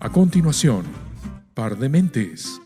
A continuación, Par de Mentes.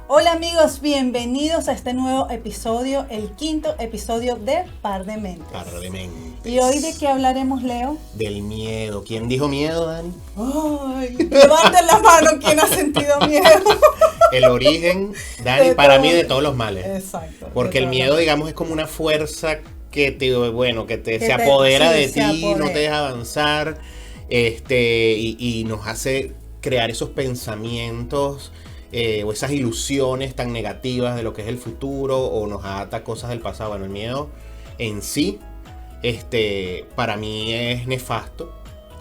Hola amigos, bienvenidos a este nuevo episodio, el quinto episodio de Par de Mentes. Par de Mentes. ¿Y hoy de qué hablaremos, Leo? Del miedo. ¿Quién dijo miedo, Dani? Ay, levanten la mano, ¿quién ha sentido miedo? El origen, Dani, para mí de todos los males. Exacto. Porque el miedo, digamos, es como una fuerza que se apodera de ti, no te deja avanzar, y nos hace crear esos pensamientos o esas ilusiones tan negativas de lo que es el futuro, o nos ata cosas del pasado. Bueno, el miedo en sí, para mí es nefasto.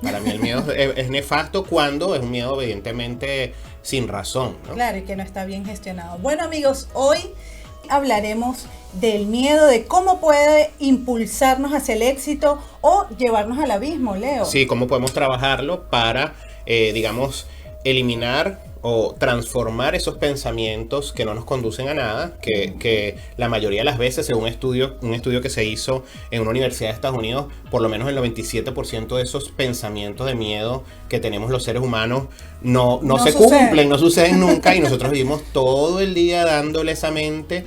Para mí el miedo es nefasto cuando es un miedo evidentemente sin razón, ¿no? Claro, y que no está bien gestionado. Bueno amigos, hoy hablaremos del miedo, de cómo puede impulsarnos hacia el éxito o llevarnos al abismo, Leo. Sí, cómo podemos trabajarlo para, digamos, eliminar o transformar esos pensamientos que no nos conducen a nada, que la mayoría de las veces, según un estudio que se hizo en una universidad de Estados Unidos, por lo menos el 97% de esos pensamientos de miedo que tenemos los seres humanos no se cumplen, no suceden nunca, y nosotros vivimos todo el día dándole esa mente,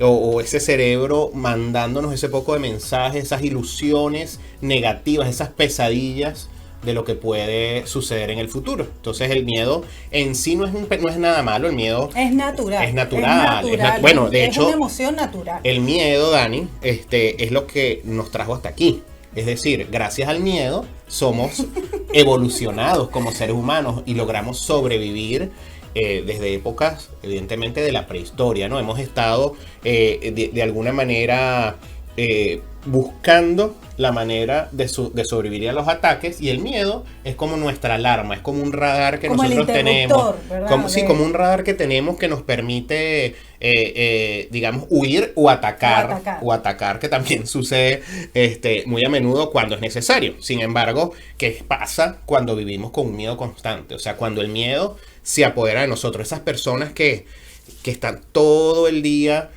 o ese cerebro mandándonos ese poco de mensajes, esas ilusiones negativas, esas pesadillas de lo que puede suceder en el futuro. Entonces el miedo en sí no es nada malo. El miedo es natural. Es natural. Bueno, de hecho, es una emoción natural. El miedo, Dani, es lo que nos trajo hasta aquí. Es decir, gracias al miedo somos evolucionados como seres humanos y logramos sobrevivir desde épocas, evidentemente, de la prehistoria, ¿no? Hemos estado de alguna manera buscando la manera de sobrevivir a los ataques, y el miedo es como nuestra alarma, es como un radar que como nosotros tenemos, como un radar que tenemos que nos permite digamos, huir o atacar, que también sucede muy a menudo cuando es necesario. Sin embargo, ¿qué pasa cuando vivimos con un miedo constante? O sea, cuando el miedo se apodera de nosotros, esas personas que están todo el día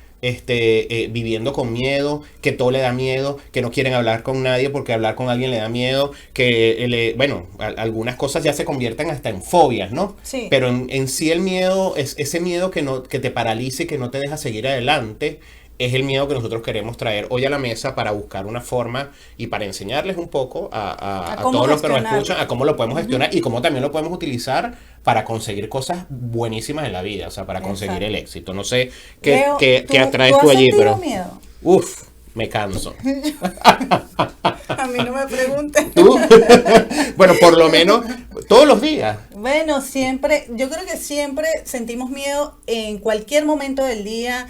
viviendo con miedo, que todo le da miedo, que no quieren hablar con nadie porque hablar con alguien le da miedo, que algunas cosas ya se convierten hasta en fobias, ¿no? Sí. Pero en sí el miedo es ese miedo que te paraliza y que no te deja seguir adelante. Es el miedo que nosotros queremos traer hoy a la mesa para buscar una forma y para enseñarles un poco a todos los que nos escuchan a cómo lo podemos gestionar y cómo también lo podemos utilizar para conseguir cosas buenísimas en la vida, o sea, para conseguir el éxito. No sé qué atraes tú allí, pero miedo? Uf, me canso. A mí no me pregunten. ¿Tú? Bueno, por lo menos todos los días. Bueno, yo creo que siempre sentimos miedo en cualquier momento del día.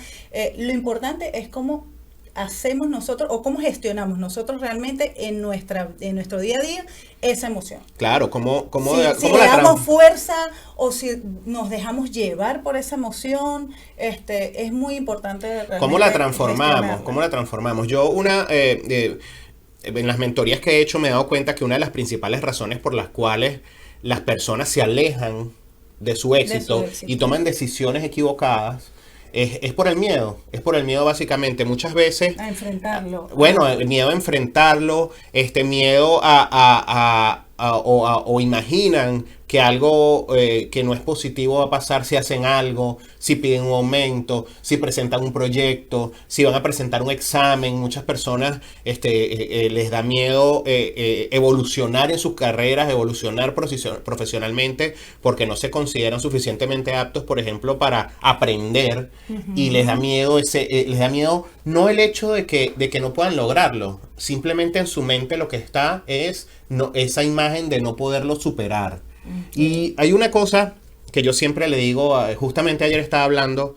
Lo importante es cómo hacemos nosotros o cómo gestionamos nosotros realmente en nuestro día a día esa emoción. Claro, si le damos fuerza o si nos dejamos llevar por esa emoción, es muy importante. ¿Cómo la transformamos? Yo en las mentorías que he hecho me he dado cuenta que una de las principales razones por las cuales las personas se alejan de su éxito y toman decisiones equivocadas es por el miedo. Es por el miedo básicamente. Muchas veces a enfrentarlo. Bueno, el miedo a enfrentarlo, miedo o imaginan que algo que no es positivo va a pasar si hacen algo, si piden un aumento, si presentan un proyecto, si van a presentar un examen. Muchas personas les da miedo evolucionar en sus carreras, evolucionar profesionalmente, porque no se consideran suficientemente aptos, por ejemplo, para aprender. Uh-huh. Y les da miedo no el hecho de que no puedan lograrlo, simplemente en su mente lo que está es esa imagen de no poderlo superar. Okay. Y hay una cosa que yo siempre le digo, justamente ayer estaba hablando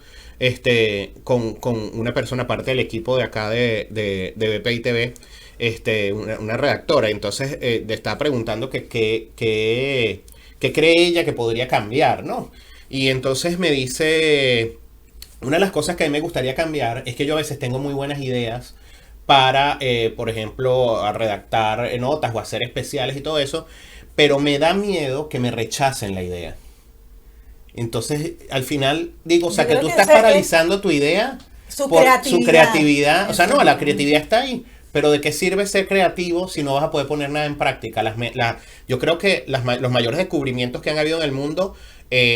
con una persona parte del equipo de acá de BPI TV, una redactora. Entonces le estaba preguntando qué cree ella que podría cambiar, ¿no? Y entonces me dice, una de las cosas que a mí me gustaría cambiar es que yo a veces tengo muy buenas ideas, para, por ejemplo, a redactar notas o hacer especiales y todo eso, pero me da miedo que me rechacen la idea. Entonces, al final, digo, o sea, Yo que creo tú que estás ese es paralizando tu idea su por creatividad. su creatividad. O sea, no, la Exacto. creatividad está ahí. Pero ¿de qué sirve ser creativo si no vas a poder poner nada en práctica? Yo creo que los mayores descubrimientos que han habido en el mundo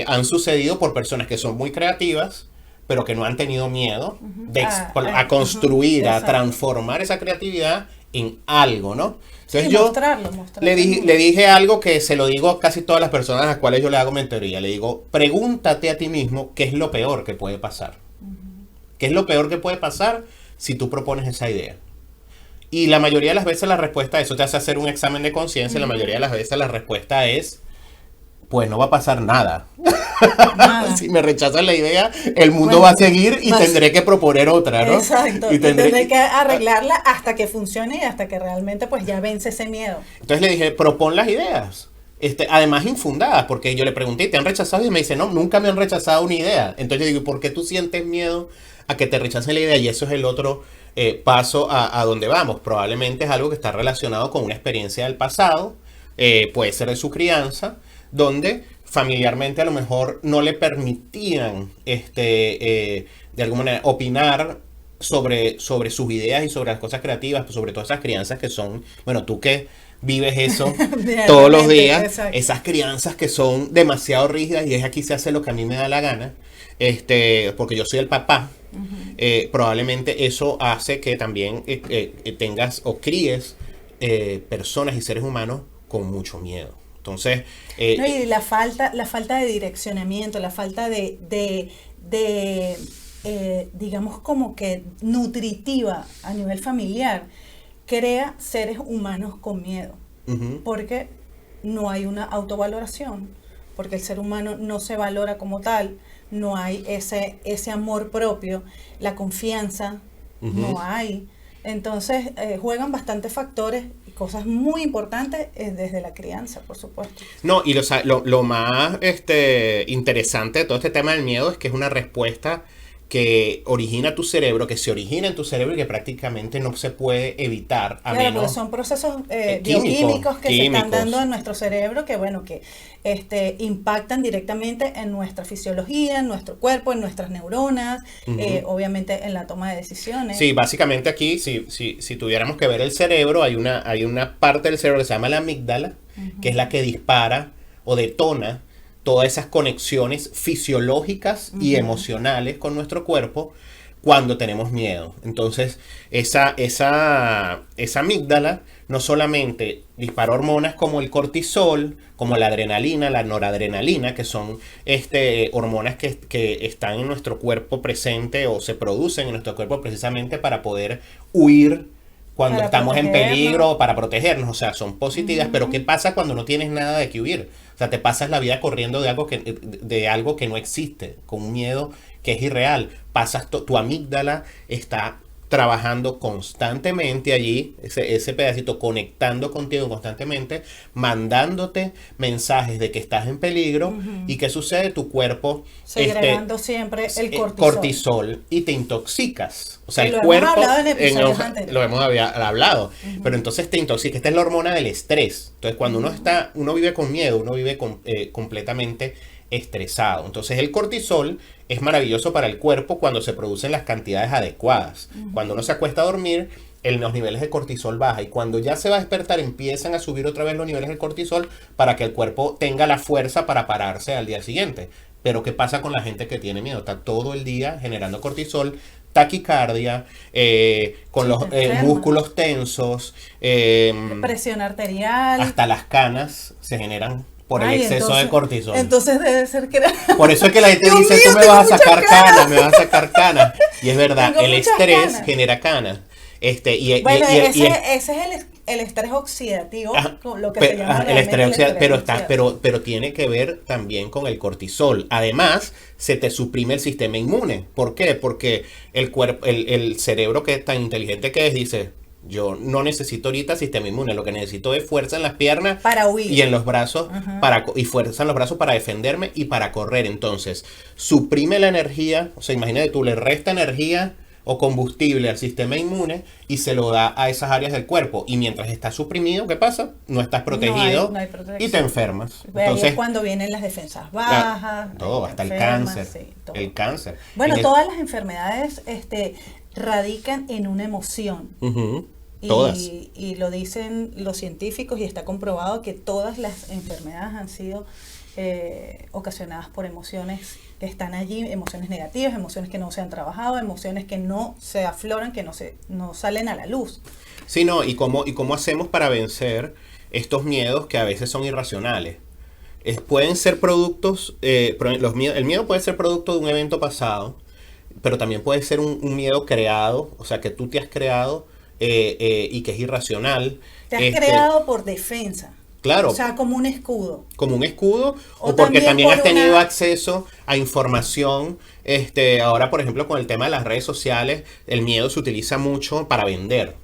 han sucedido por personas que son muy creativas, pero que no han tenido miedo a construir, a Exacto. transformar esa creatividad en algo, ¿no? Entonces Sí, yo mostrarlo. le dije algo que se lo digo a casi todas las personas a las cuales yo le hago mentoría. Le digo, pregúntate a ti mismo qué es lo peor que puede pasar. ¿Qué es lo peor que puede pasar si tú propones esa idea? Y la mayoría de las veces la respuesta a eso te hace hacer un examen de conciencia. La mayoría de las veces la respuesta es, pues no va a pasar nada. Nada. Si me rechazan la idea, el mundo Bueno, va a seguir y más- tendré que proponer otra, ¿no? Exacto. Y Y tendré que arreglarla hasta que funcione y hasta que realmente pues ya vence ese miedo. Entonces le dije, propon las ideas. Además infundadas, porque yo le pregunté, ¿te han rechazado? Y me dice, no, nunca me han rechazado una idea. Entonces yo digo, ¿por qué tú sientes miedo a que te rechacen la idea? Y eso es el otro paso a donde vamos. Probablemente es algo que está relacionado con una experiencia del pasado, puede ser de su crianza, donde familiarmente a lo mejor no le permitían de alguna manera opinar sobre sus ideas y sobre las cosas creativas, sobre todas esas crianzas que son, bueno, tú que vives eso todos los días, Exacto. esas crianzas que son demasiado rígidas y es aquí se hace lo que a mí me da la gana, porque yo soy el papá, probablemente eso hace que también tengas o críes personas y seres humanos con mucho miedo. Entonces, No, y la falta de direccionamiento, la falta digamos como que nutritiva a nivel familiar, crea seres humanos con miedo, ujú, porque no hay una autovaloración, porque el ser humano no se valora como tal, no hay ese amor propio, la confianza, ujú. no hay. Entonces juegan bastantes factores y cosas muy importantes desde la crianza, por supuesto. No, y lo más interesante de todo este tema del miedo es que es una respuesta que origina tu cerebro, que se origina en tu cerebro y que prácticamente no se puede evitar a Claro, menos porque son procesos químicos, bioquímicos que se están químicos. dando en nuestro cerebro que, bueno, que impactan directamente en nuestra fisiología, en nuestro cuerpo, en nuestras neuronas, Ujú. obviamente en la toma de decisiones. Sí, básicamente aquí, si tuviéramos que ver el cerebro, hay una parte del cerebro que se llama la amígdala, que es la que dispara o detona todas esas conexiones fisiológicas y emocionales con nuestro cuerpo cuando tenemos miedo. Entonces, esa amígdala no solamente dispara hormonas como el cortisol, como la adrenalina, la noradrenalina, que son hormonas que están en nuestro cuerpo presente o se producen en nuestro cuerpo precisamente para poder huir cuando Para estamos en protegernos. peligro o para protegernos, o sea, son positivas, pero ¿qué pasa cuando no tienes nada de qué huir? O sea, te pasas la vida corriendo de algo que no existe, con un miedo que es irreal. Tu amígdala está trabajando constantemente allí, ese pedacito conectando contigo constantemente, mandándote mensajes de que estás en peligro y ¿qué sucede? Tu cuerpo Segregando siempre el cortisol. cortisol y te intoxicas. O sea, Que el lo hemos cuerpo hablado en episodios anteriores. lo hemos hablado, pero entonces te intoxica. Esta es la hormona del estrés. Entonces, cuando uno vive con miedo, uno vive completamente estresado. Entonces, el cortisol es maravilloso para el cuerpo cuando se producen las cantidades adecuadas. Cuando uno se acuesta a dormir, los niveles de cortisol bajan y cuando ya se va a despertar empiezan a subir otra vez los niveles de cortisol para que el cuerpo tenga la fuerza para pararse al día siguiente. Pero ¿qué pasa con la gente que tiene miedo? Está todo el día generando cortisol, taquicardia, con Sí, los te enferma. músculos tensos, Presión arterial. hasta las canas se generan por el Ay, exceso de cortisol. Entonces debe ser que Por eso es que la gente Dios dice, mío, tú me vas a tengo sacar muchas canas, me vas a sacar canas. Y es verdad, Tengo el muchas estrés canas. genera canas. Bueno, y ese es el estrés oxidativo, Ajá, lo que se llama el estrés realmente oxidativo, pero tiene que ver también con el cortisol. Además, se te suprime el sistema inmune. ¿Por qué? Porque el cerebro que es tan inteligente que es, dice, yo no necesito ahorita sistema inmune, lo que necesito es fuerza en las piernas para huir. y en los brazos, Ajá. y fuerza en los brazos para defenderme y para correr. Entonces, suprime la energía, o sea, imagínate tú, le resta energía o combustible al sistema inmune y se lo da a esas áreas del cuerpo. Y mientras está suprimido, ¿qué pasa? No estás protegido No hay protección. y te enfermas. Ahí Entonces, es cuando vienen las defensas bajas. todo, te hasta el enfermas, cáncer. sí, todo. El cáncer. Bueno, En todas las enfermedades radican en una emoción. Ujú, todas. Y lo dicen los científicos y está comprobado que todas las enfermedades han sido ocasionadas por emociones que están allí, emociones negativas, emociones que no se han trabajado, emociones que no se afloran, que no salen a la luz. Sí, no, y cómo hacemos para vencer estos miedos que a veces son irracionales. Pueden ser productos, el miedo puede ser producto de un evento pasado, pero también puede ser un miedo creado, o sea, que tú te has creado y que es irracional. Te has creado por defensa. Claro. O sea, como un escudo. Como un escudo, O o porque también por has tenido una- acceso a información. Ahora, por ejemplo, con el tema de las redes sociales, el miedo se utiliza mucho para vender,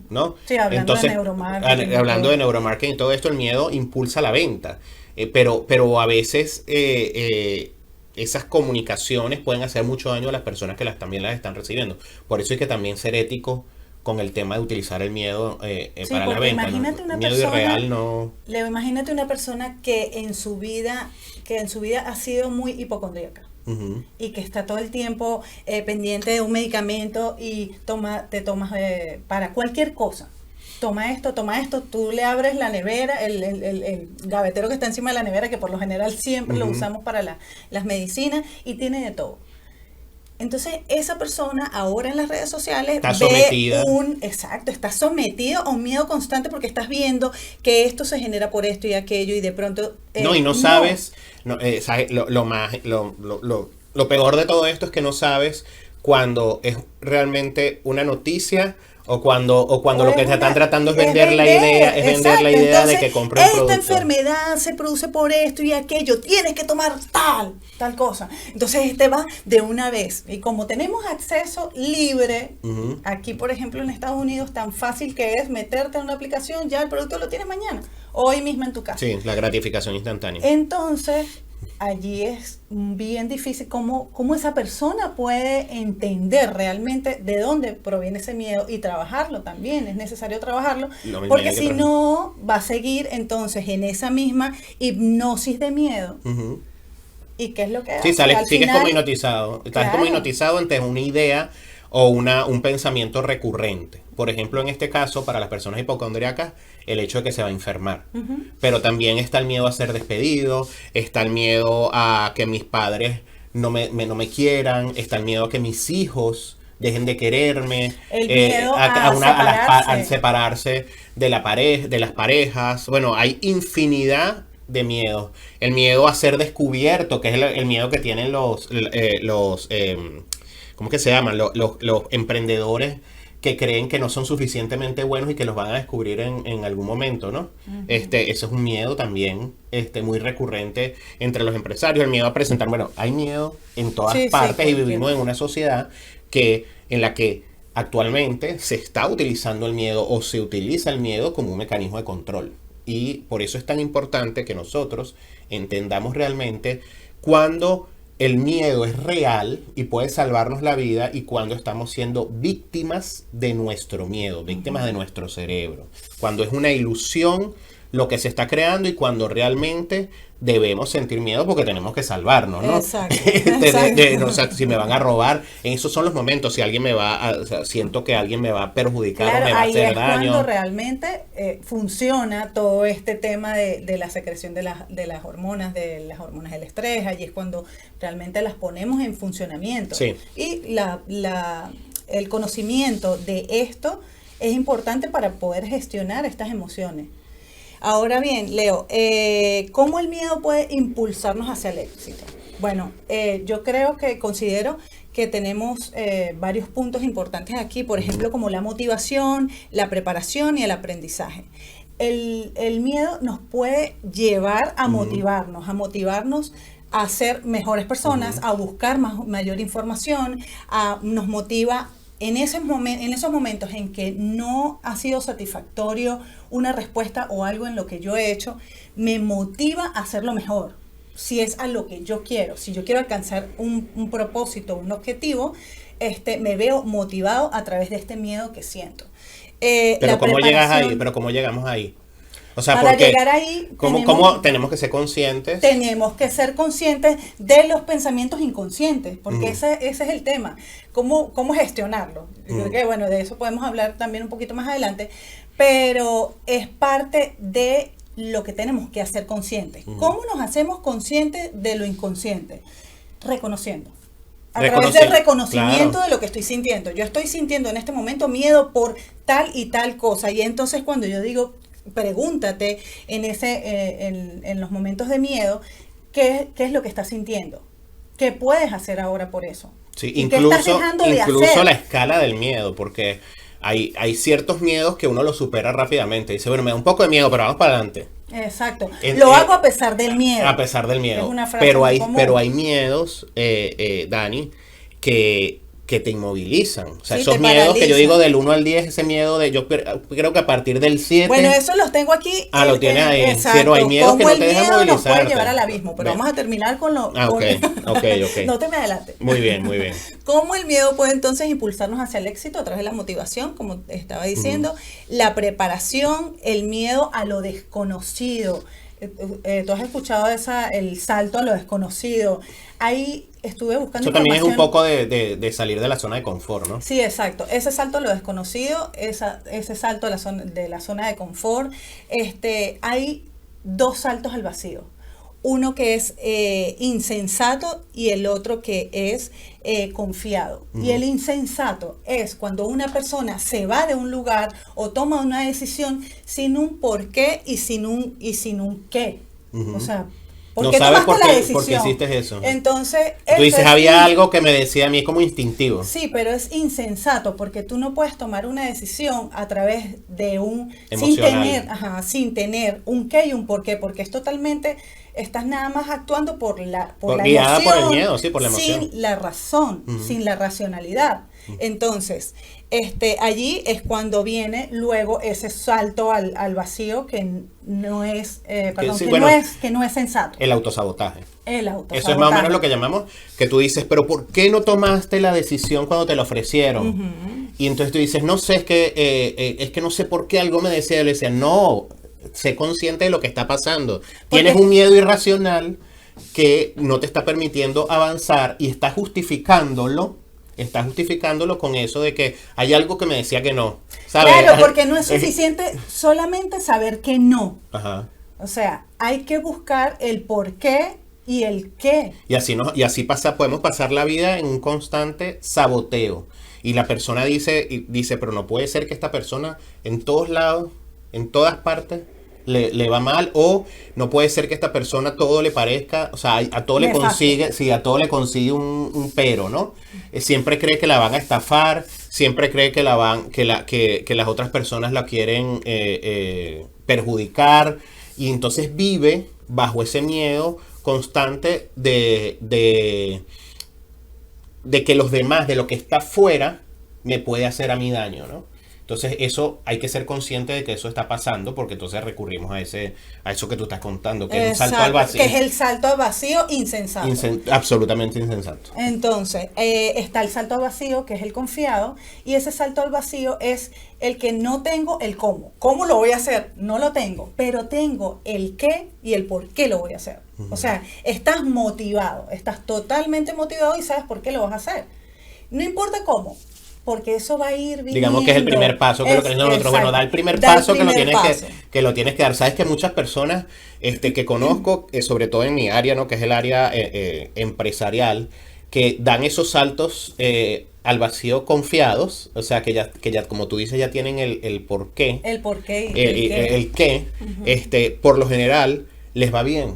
¿no? Sí, hablando de neuromarketing y hablando todo. de neuromarketing y todo esto, el miedo impulsa la venta. Pero a veces esas comunicaciones pueden hacer mucho daño a las personas que también las están recibiendo. Por eso hay que también ser ético con el tema de utilizar el miedo Sí, para la porque venta, ¿no? imagínate una Miedo persona, irreal no. imagínate una persona que en su vida ha sido muy hipocondríaca. Ujú. Y que está todo el tiempo pendiente de un medicamento y te tomas para cualquier cosa. Toma esto, tú le abres la nevera, el gavetero que está encima de la nevera, que por lo general siempre lo Ujú. usamos para las medicinas, y tiene de todo. Entonces, esa persona ahora en las redes sociales Está sometida. está sometido a un miedo constante porque estás viendo que esto se genera por esto y aquello y de pronto... No, y no sabes, sabes, lo peor de todo esto es que no sabes cuando es realmente una noticia o cuando lo que te están tratando es vender la idea, exacto. de Entonces, que compre un esta producto. enfermedad se produce por esto y aquello, tienes que tomar tal cosa. Entonces este va de una vez. Y como tenemos acceso libre, Ujú. aquí por ejemplo en Estados Unidos, tan fácil que es meterte en una aplicación, ya el producto lo tienes mañana, hoy mismo en tu casa. Sí, la gratificación instantánea. Entonces, allí es bien difícil cómo esa persona puede entender realmente de dónde proviene ese miedo y trabajarlo también. Es necesario trabajarlo, Lo mismo porque hay que si no, va a seguir entonces en esa misma hipnosis de miedo. Ujú. ¿Y qué es lo que Sí, hace? Al sigues final, como hipnotizado. Estás claro. como hipnotizado ante una idea o un pensamiento recurrente. Por ejemplo, en este caso, para las personas hipocondríacas, el hecho de que se va a enfermar. Ujú. Pero también está el miedo a ser despedido, está el miedo a que mis padres no me quieran, está el miedo a que mis hijos dejen de quererme, El miedo al separarse de las parejas. Bueno, hay infinidad de miedos. El miedo a ser descubierto, que es el miedo que tienen ¿cómo que se llaman? Los emprendedores que creen que no son suficientemente buenos y que los van a descubrir en algún momento, ¿no? Ujú. Eso es un miedo también muy recurrente entre los empresarios, el miedo a presentar. Bueno, hay miedo en todas Sí, sí, partes y cualquier- vivimos en una sociedad en la que actualmente se está utilizando el miedo o se utiliza el miedo como un mecanismo de control. Y por eso es tan importante que nosotros entendamos realmente cuándo el miedo es real y puede salvarnos la vida y cuando estamos siendo víctimas de nuestro miedo, víctimas de nuestro cerebro. Cuando es una ilusión lo que se está creando y cuando realmente debemos sentir miedo porque tenemos que salvarnos, ¿no? Exacto, O sea, si me van a robar, esos son los momentos, si alguien o sea, siento que alguien me va a perjudicar o Claro, me va a ahí hacer es daño. cuando realmente funciona todo este tema de la secreción de las hormonas del estrés, allí es cuando realmente las ponemos en funcionamiento. Sí. Y el conocimiento de esto es importante para poder gestionar estas emociones. Ahora bien, Leo, ¿cómo el miedo puede impulsarnos hacia el éxito? Bueno, yo considero que tenemos varios puntos importantes aquí, por ejemplo, como la motivación, la preparación y el aprendizaje. El miedo nos puede llevar a motivarnos a ser mejores personas, a buscar mayor información, nos motiva en esos momentos en que no ha sido satisfactorio una respuesta o algo en lo que yo he hecho, me motiva a hacerlo mejor. Si es a lo que yo quiero, si yo quiero alcanzar un propósito, un objetivo, me veo motivado a través de este miedo que siento. Pero La ¿cómo llegas ahí? preparación, Pero ¿cómo llegamos ahí? O sea, para porque llegar ahí ¿cómo tenemos que ser conscientes? tenemos que ser conscientes de los pensamientos inconscientes, porque ese es el tema. ¿Cómo gestionarlo? Yo creo que, bueno, de eso podemos hablar también un poquito más adelante, pero es parte de lo que tenemos que hacer conscientes. ¿Cómo nos hacemos conscientes de lo inconsciente? Reconociendo. A través del reconocimiento, claro, de lo que estoy sintiendo. Yo estoy sintiendo en este momento miedo por tal y tal cosa. Y entonces cuando yo digo, pregúntate en los momentos de miedo, ¿qué es lo que estás sintiendo? ¿Qué puedes hacer ahora por eso? Sí, ¿Y qué estás dejando de hacer? Incluso la escala del miedo, porque hay ciertos miedos que uno los supera rápidamente. Dice, bueno, me da un poco de miedo, pero vamos para adelante. Exacto. Lo hago a pesar del miedo. A pesar del miedo. Es una frase pero hay miedos, Dani, que te inmovilizan. O sea, sí, esos miedos paralizan. Que yo digo del 1 al 10, ese miedo yo creo que a partir del 7. Bueno, eso los tengo aquí. Lo tienes ahí. Exacto. Pero hay miedos que no te dejan movilizar. Nos puede llevar al abismo, pero vamos a terminar con lo... Okay. No te me adelantes. Muy bien. ¿Cómo el miedo puede entonces impulsarnos hacia el éxito a través de la motivación, como estaba diciendo? La preparación, el miedo a lo desconocido. Tú has escuchado el salto a lo desconocido. Ahí estuve buscando. Eso también es un poco de salir de la zona de confort, ¿no? Sí, exacto. Ese salto a lo desconocido, ese salto a de la zona de confort. Hay dos saltos al vacío. Uno que es insensato y el otro que es confiado. Y el insensato es cuando una persona se va de un lugar o toma una decisión sin un porqué y sin un qué. O sea, ¿por qué tomaste la decisión? ¿Por qué hiciste eso? Entonces, tú dices, había algo que me decía a mí como instintivo. Sí, pero es insensato porque tú no puedes tomar una decisión a través de sin tener un qué y un por qué, porque es totalmente, estás nada más actuando por la guiada emoción, por el miedo, sí, por la emoción. Sin la razón, sin la racionalidad. Entonces, allí es cuando viene luego ese salto al vacío que no es, que no es sensato. El autosabotaje. Eso es más o menos lo que llamamos, que tú dices, pero ¿por qué no tomaste la decisión cuando te la ofrecieron? Y entonces tú dices, no sé, es que no sé por qué algo me decía. Yo le decía, no, sé consciente de lo que está pasando. Tienes un miedo irracional que no te está permitiendo avanzar y estás justificándolo con eso de que hay algo que me decía que no, ¿sabes? Claro, porque no es suficiente solamente saber que no. Ajá. O sea, hay que buscar el por qué y el qué. Y así podemos pasar la vida en un constante saboteo. Y la persona dice, pero no puede ser que esta persona en todos lados, en todas partes, le va mal, o no puede ser que esta persona todo le parezca, o sea, a todo le consigue, sí, a todo le consigue un pero, ¿no? Siempre cree que la van a estafar, siempre cree que que las otras personas la quieren perjudicar, y entonces vive bajo ese miedo constante de que los demás, de lo que está afuera, me puede hacer a mí daño, ¿no? Entonces eso hay que ser consciente de que eso está pasando, porque entonces recurrimos a eso que tú estás contando, que es el salto al vacío. Que es el salto al vacío insensato. Absolutamente insensato. Entonces, está el salto al vacío, que es el confiado, y ese salto al vacío es el que no tengo el cómo. ¿Cómo lo voy a hacer? No lo tengo, pero tengo el qué y el por qué lo voy a hacer. O sea, estás motivado, estás totalmente motivado y sabes por qué lo vas a hacer. No importa cómo, porque eso va a ir viniendo. Digamos que es el primer paso que lo tenemos nosotros. Bueno, da el primer paso que lo tienes que dar. Sabes que muchas personas que conozco, sobre todo en mi área, ¿no? Que es el área empresarial, que dan esos saltos al vacío confiados, o sea, que ya como tú dices, ya tienen el porqué. El porqué. El qué. Por lo general, les va bien.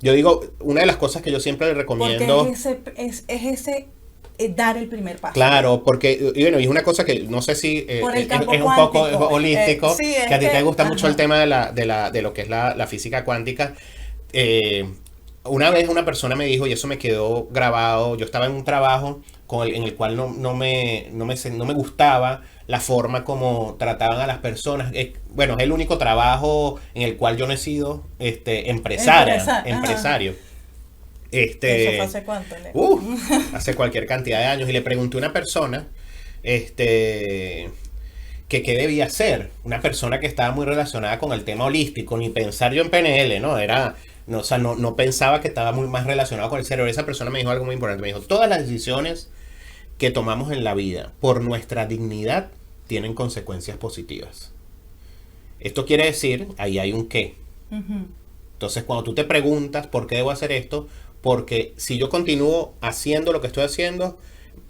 Yo digo, una de las cosas que yo siempre les recomiendo... Porque es ese dar el primer paso. Claro, porque, y bueno, es una cosa que no sé si es un poco holístico, sí, que a ti te gusta mucho el tema de lo que es la física cuántica. Una vez una persona me dijo, y eso me quedó grabado, yo estaba en un trabajo en el cual no me gustaba la forma como trataban a las personas. Bueno, es el único trabajo en el cual yo no he sido empresario. ¿Eso fue hace cuánto, Leo? Hace cualquier cantidad de años. Y le pregunté a una persona, que qué debía hacer. Una persona que estaba muy relacionada con el tema holístico, ni pensar yo en PNL, ¿no? No, o sea, no pensaba que estaba muy más relacionado con el cerebro. Esa persona me dijo algo muy importante. Me dijo, todas las decisiones que tomamos en la vida por nuestra dignidad tienen consecuencias positivas. Esto quiere decir, ahí hay un qué. Ujú. Entonces, cuando tú te preguntas por qué debo hacer esto, porque si yo continúo haciendo lo que estoy haciendo,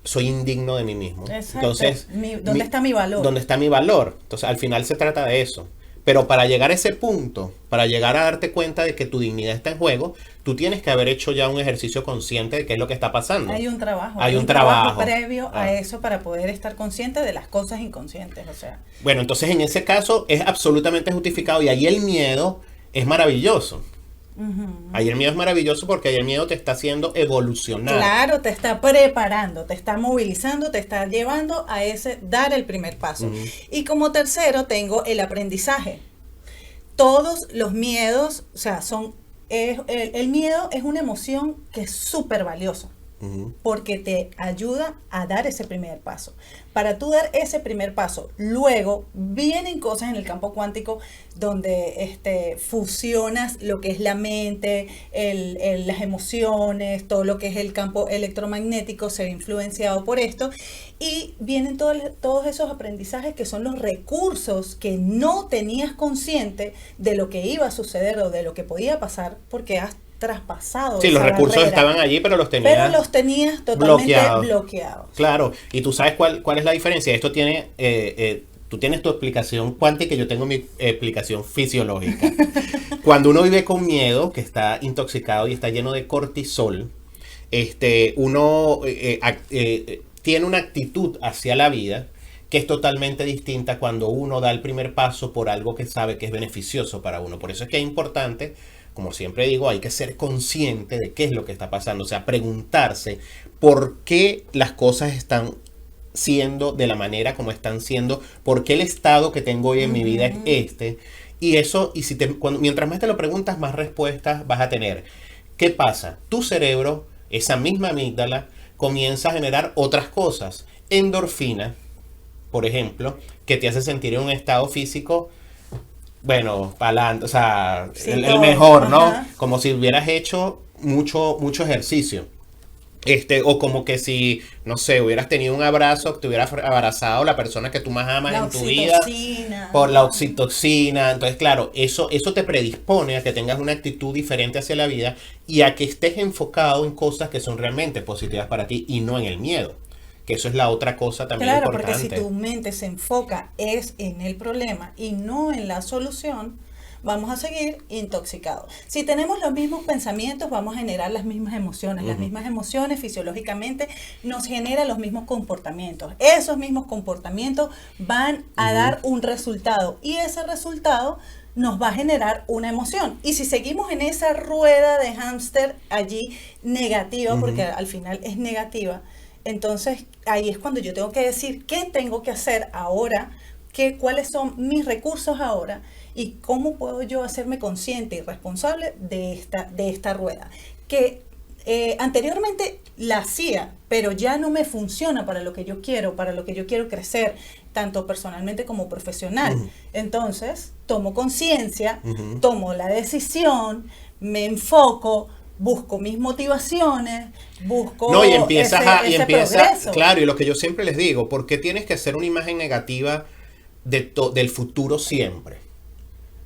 soy indigno de mí mismo. Exacto. Entonces, ¿Dónde está mi valor? ¿dónde está mi valor? Entonces, al final se trata de eso. Pero para llegar a ese punto, para llegar a darte cuenta de que tu dignidad está en juego, tú tienes que haber hecho ya un ejercicio consciente de qué es lo que está pasando. Hay un trabajo. Hay un trabajo previo a eso para poder estar consciente de las cosas inconscientes. O sea, Bueno, entonces en ese caso es absolutamente justificado y ahí el miedo es maravilloso. Ahí el miedo es maravilloso porque ahí el miedo te está haciendo evolucionar. claro, te está preparando, te está movilizando, te está llevando a dar el primer paso. Y como tercero tengo el aprendizaje. Todos los miedos, o sea, el miedo es una emoción que es súper valiosa. Porque te ayuda a dar ese primer paso. Para tú dar ese primer paso, luego vienen cosas en el campo cuántico donde fusionas lo que es la mente, las emociones, todo lo que es el campo electromagnético se ve influenciado por esto y vienen todos esos aprendizajes que son los recursos que no tenías consciente de lo que iba a suceder o de lo que podía pasar porque has traspasado. Sí, los recursos barrera. estaban allí, pero los tenías totalmente bloqueados. Claro, y tú sabes cuál es la diferencia. Esto tiene, tú tienes tu explicación cuántica y yo tengo mi explicación fisiológica. Cuando uno vive con miedo, que está intoxicado y está lleno de cortisol, uno tiene una actitud hacia la vida que es totalmente distinta cuando uno da el primer paso por algo que sabe que es beneficioso para uno. Por eso es que es importante, como siempre digo, hay que ser consciente de qué es lo que está pasando. O sea, preguntarse por qué las cosas están siendo de la manera como están siendo, por qué el estado que tengo hoy en mi vida es este. Y eso, mientras más te lo preguntas, más respuestas vas a tener. ¿Qué pasa? Tu cerebro, esa misma amígdala, comienza a generar otras cosas. Endorfina, por ejemplo, que te hace sentir en un estado físico, bueno, o sea, Sí, el mejor, ¿no? ajá. Como si hubieras hecho mucho ejercicio. O como que si, no sé, hubieras tenido un abrazo, que te hubieras abrazado la persona que tú más amas La en tu vida. oxitocina. Por la oxitocina. Entonces, claro, eso te predispone a que tengas una actitud diferente hacia la vida y a que estés enfocado en cosas que son realmente positivas para ti y no en el miedo. Que eso es la otra cosa también Claro, importante. porque si tu mente se enfoca es en el problema y no en la solución, vamos a seguir intoxicados. Si tenemos los mismos pensamientos, vamos a generar las mismas emociones. Las mismas emociones fisiológicamente nos generan los mismos comportamientos. Esos mismos comportamientos van a dar un resultado y ese resultado nos va a generar una emoción. Y si seguimos en esa rueda de hámster allí negativa, porque al final es negativa, entonces ahí es cuando yo tengo que decir qué tengo que hacer ahora, cuáles son mis recursos ahora y cómo puedo yo hacerme consciente y responsable de esta rueda. Que anteriormente la hacía, pero ya no me funciona para lo que yo quiero crecer, tanto personalmente como profesional. Entonces, tomo conciencia, tomo la decisión, me enfoco, busco mis motivaciones, busco No, y empiezas ese progreso. claro, y lo que yo siempre les digo, ¿por qué tienes que hacer una imagen negativa del futuro siempre?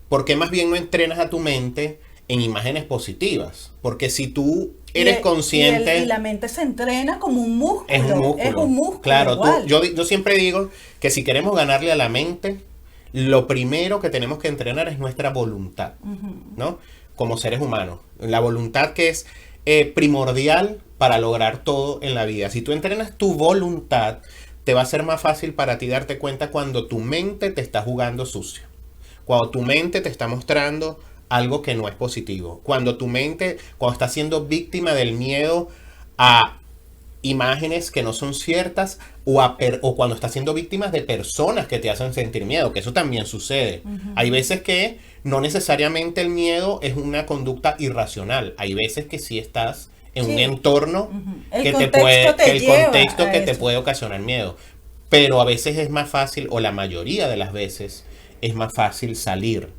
¿Por qué más bien no entrenas a tu mente en imágenes positivas? Porque si tú eres consciente... Y la mente se entrena como un músculo. Es un músculo. Es un músculo. Claro, igual. yo siempre digo que si queremos ganarle a la mente, lo primero que tenemos que entrenar es nuestra voluntad, ¿no? Como seres humanos. La voluntad que es primordial para lograr todo en la vida. Si tú entrenas tu voluntad, te va a ser más fácil para ti darte cuenta cuando tu mente te está jugando sucio. Cuando tu mente te está mostrando algo que no es positivo. Cuando está siendo víctima del miedo a imágenes que no son ciertas o cuando está siendo víctima de personas que te hacen sentir miedo, que eso también sucede. Hay veces que no necesariamente el miedo es una conducta irracional. Hay veces que sí estás en un Sí. entorno Ujú. El que contexto te el lleva contexto a que te eso. puede ocasionar miedo. Pero a veces es más fácil, o la mayoría de las veces, es más fácil salir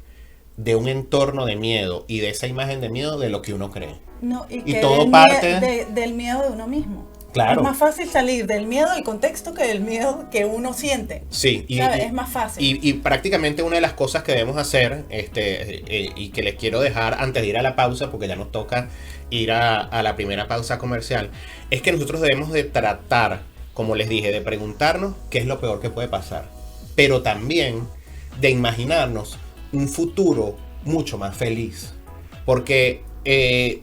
de un entorno de miedo y de esa imagen de miedo de lo que uno cree. No, y Y que todo parte, del miedo de uno mismo. Es claro, más fácil salir del miedo del contexto que del miedo que uno siente. sí, ¿Sabes? Es más fácil. y prácticamente una de las cosas que debemos hacer, y que les quiero dejar antes de ir a la pausa, porque ya nos toca ir a la primera pausa comercial, es que nosotros debemos de tratar, como les dije, de preguntarnos qué es lo peor que puede pasar, pero también de imaginarnos un futuro mucho más feliz. Porque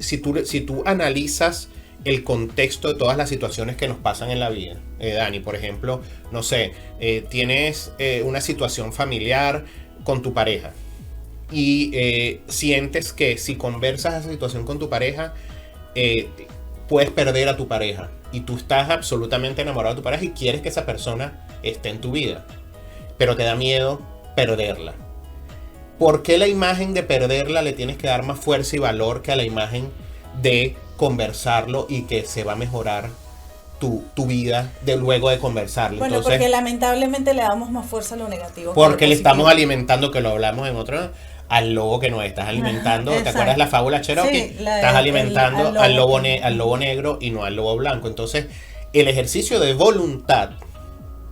si tú analizas el contexto de todas las situaciones que nos pasan en la vida, Dani, por ejemplo, no sé, tienes una situación familiar con tu pareja y sientes que si conversas esa situación con tu pareja, eh, puedes perder a tu pareja y tú estás absolutamente enamorado de tu pareja y quieres que esa persona esté en tu vida, pero te da miedo perderla. ¿Por qué la imagen de perderla le tienes que dar más fuerza y valor que a la imagen de conversarlo y que se va a mejorar tu vida luego de conversarlo? Bueno, Entonces, porque lamentablemente le damos más fuerza a lo negativo que a lo porque le estamos positivo. alimentando, que lo hablamos en otro, al lobo que nos estás alimentando. ¿Te Exacto. acuerdas la fábula Cherokee? Sí, Estás alimentando al lobo. al lobo negro y no al lobo blanco. Entonces, el ejercicio de voluntad.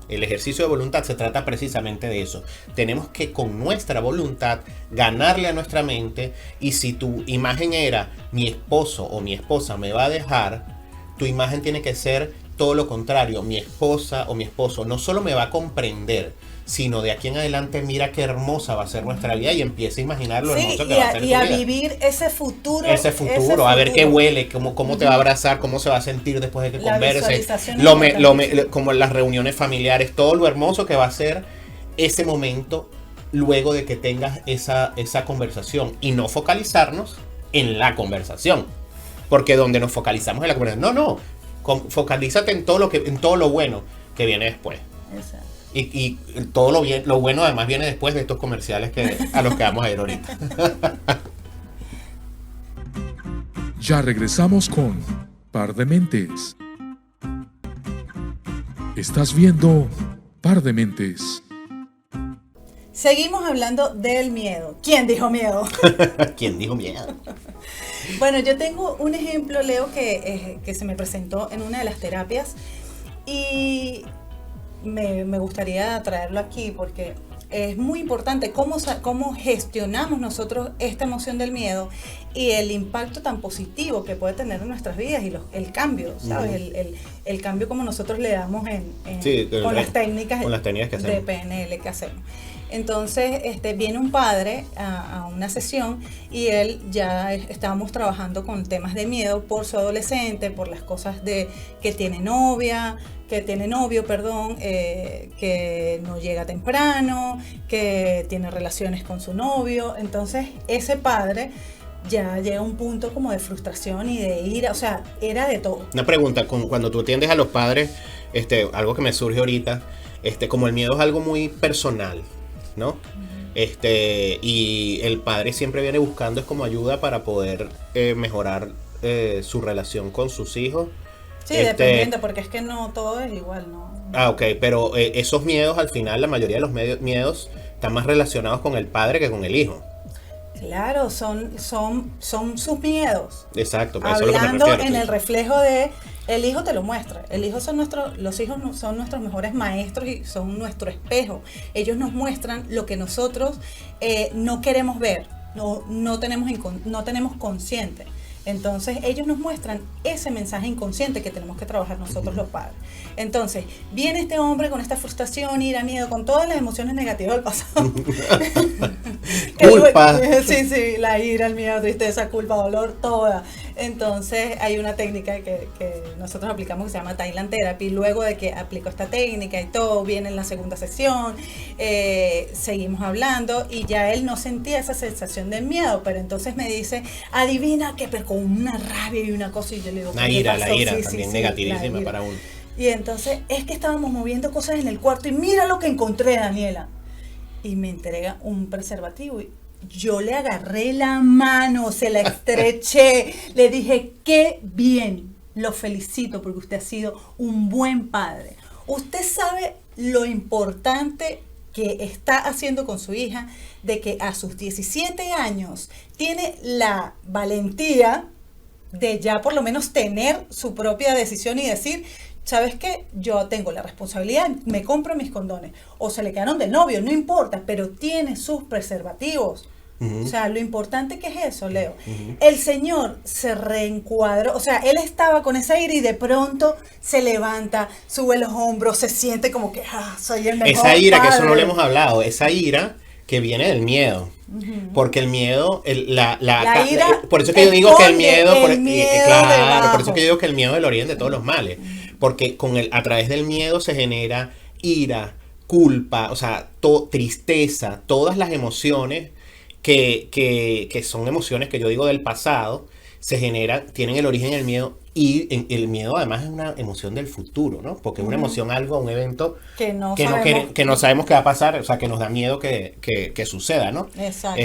El ejercicio de voluntad se trata precisamente de eso. Tenemos que con nuestra voluntad ganarle a nuestra mente, y si tu imagen era mi esposo o mi esposa me va a dejar, tu imagen tiene que ser todo lo contrario. Mi esposa o mi esposo no solo me va a comprender, sino de aquí en adelante mira qué hermosa va a ser nuestra vida, y empieza a imaginar lo Sí, hermoso que va a ser tu y a vida. vivir ese futuro. Ese futuro, a ver qué huele, cómo te va a abrazar, cómo se va a sentir después de que La converse, visualización es importantísima. como las reuniones familiares, todo lo hermoso que va a ser ese momento luego de que tengas esa conversación, y no focalizarnos en la conversación, porque donde nos focalizamos en la conversación, focalízate en todo lo bueno que viene después. Exacto. Y todo lo bueno además viene después de estos comerciales a los que vamos a ir ahorita. Ya regresamos con Par de Mentes. Estás viendo Par de Mentes. Seguimos hablando del miedo. ¿Quién dijo miedo? ¿Quién dijo miedo? Bueno, yo tengo un ejemplo, Leo, que se me presentó en una de las terapias, y me gustaría traerlo aquí porque es muy importante cómo gestionamos nosotros esta emoción del miedo y el impacto tan positivo que puede tener en nuestras vidas y el cambio, ¿sabes? El cambio como nosotros le damos Sí, con las técnicas que de hacemos. PNL que hacemos. Entonces viene un padre a una sesión, y él ya estábamos trabajando con temas de miedo por su adolescente, por las cosas que tiene novio, perdón, que no llega temprano, que tiene relaciones con su novio. Entonces ese padre ya llega a un punto como de frustración y de ira, o sea, era de todo. Una pregunta, cuando tú atiendes a los padres, algo que me surge ahorita, como el miedo es algo muy personal, ¿no? Y el padre siempre viene buscando es como ayuda para poder mejorar su relación con sus hijos. Sí, dependiendo, porque es que no todo es igual, ¿no? Ok, pero esos miedos, al final, la mayoría de los miedos están más relacionados con el padre que con el hijo. Claro, son sus miedos. Exacto, eso es lo que me Hablando refiero. en el reflejo de el hijo te lo muestra. Los hijos son nuestros mejores maestros y son nuestro espejo. Ellos nos muestran lo que nosotros no queremos ver, no tenemos consciente. Entonces ellos nos muestran ese mensaje inconsciente que tenemos que trabajar nosotros los padres. Entonces viene este hombre con esta frustración, ira, miedo, con todas las emociones negativas del pasado. Culpa. Sí, la ira, el miedo, tristeza, culpa, dolor, toda. Entonces hay una técnica que nosotros aplicamos que se llama Thailand Therapy. Luego de que aplico esta técnica y todo, viene en la segunda sesión, seguimos hablando y ya él no sentía esa sensación de miedo, pero entonces me dice, adivina que, pero con una rabia y una cosa, y yo le digo, La ¿qué ira pasó? también Sí, negativísima la ira. para uno. Y entonces es que estábamos moviendo cosas en el cuarto y mira lo que encontré, Daniela. Y me entrega un preservativo Yo le agarré la mano, se la estreché, le dije, qué bien, lo felicito porque usted ha sido un buen padre. Usted sabe lo importante que está haciendo con su hija, de que a sus 17 años tiene la valentía de ya por lo menos tener su propia decisión y decir, ¿sabes qué? Yo tengo la responsabilidad, me compro mis condones. O se le quedaron de novio, no importa, pero tiene sus preservativos. O sea, lo importante que es eso, Leo. El señor se reencuadró, o sea, él estaba con ese aire y de pronto se levanta, sube los hombros, se siente como que, soy el mejor esa ira, padre. que eso no le hemos hablado, esa ira que viene del miedo. Porque el miedo, La ira por eso que yo digo que el miedo, claro, debajo. por eso que yo digo que el miedo es el origen de todos los males. Porque a través del miedo se genera ira, culpa, o sea, tristeza, todas las emociones que son emociones que yo digo del pasado, se generan, tienen el origen en el miedo, y el miedo además es una emoción del futuro, ¿no? Porque es una emoción, algo, un evento que no sabemos qué va a pasar, o sea, que nos da miedo que suceda, ¿no? Exacto.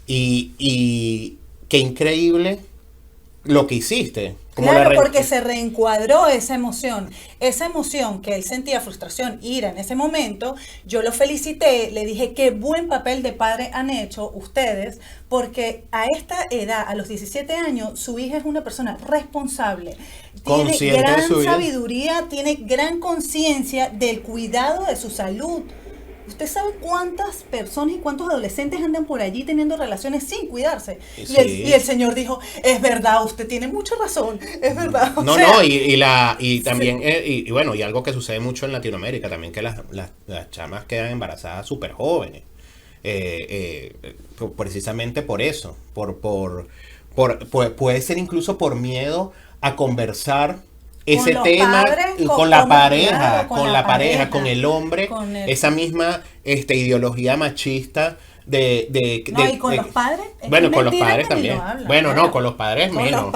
Y qué increíble lo que hiciste. Claro, porque se reencuadró esa emoción que él sentía, frustración, ira en ese momento. Yo lo felicité, le dije qué buen papel de padre han hecho ustedes, porque a esta edad, a los 17 años, su hija es una persona responsable, tiene gran sabiduría, tiene gran conciencia del cuidado de su salud. ¿Usted sabe cuántas personas y cuántos adolescentes andan por allí teniendo relaciones sin cuidarse? Sí. Y el señor dijo, es verdad, usted tiene mucha razón, es verdad. Y también, bueno, y algo que sucede mucho en Latinoamérica también, que las chamas quedan embarazadas súper jóvenes. Precisamente por eso, puede ser incluso por miedo a conversar ese tema con la pareja, con el hombre, esa misma ideología machista y con los padres. Bueno, con los padres también. Con los padres menos.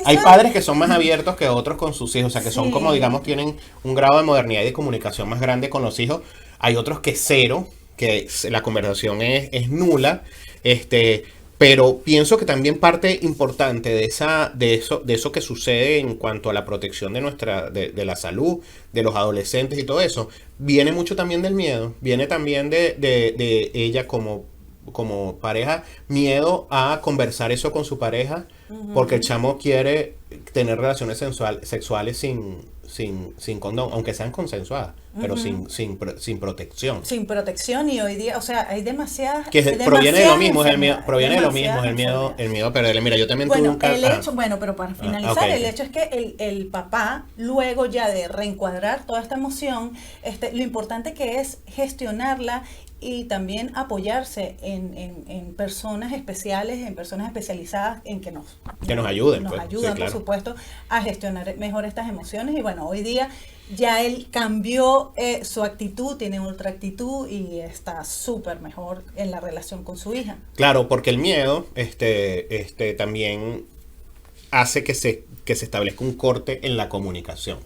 Hay padres que son más abiertos que otros con sus hijos, o sea, que son como, digamos, tienen un grado de modernidad y de comunicación más grande con los hijos. Hay otros que cero, que la conversación es nula, pero pienso que también parte importante de eso que sucede en cuanto a la protección de la salud, de los adolescentes y todo eso, viene mucho también del miedo, viene también de ella como pareja, miedo a conversar eso con su pareja, porque el chamo quiere tener relaciones sexuales sin condón, aunque sean consensuadas, pero sin protección. Sin protección, y hoy día, o sea, hay demasiadas... Proviene de lo mismo, es el miedo, pero mira, yo también tuve un caso... pero para finalizar, el hecho es que el papá, luego ya de reencuadrar toda esta emoción, lo importante que es gestionarla y también apoyarse en personas especiales, en personas especializadas en que nos ayuden, por supuesto, a gestionar mejor estas emociones. Y bueno, hoy día ya él cambió su actitud, tiene otra actitud y está súper mejor en la relación con su hija. Claro, porque el miedo también hace que se establezca un corte en la comunicación.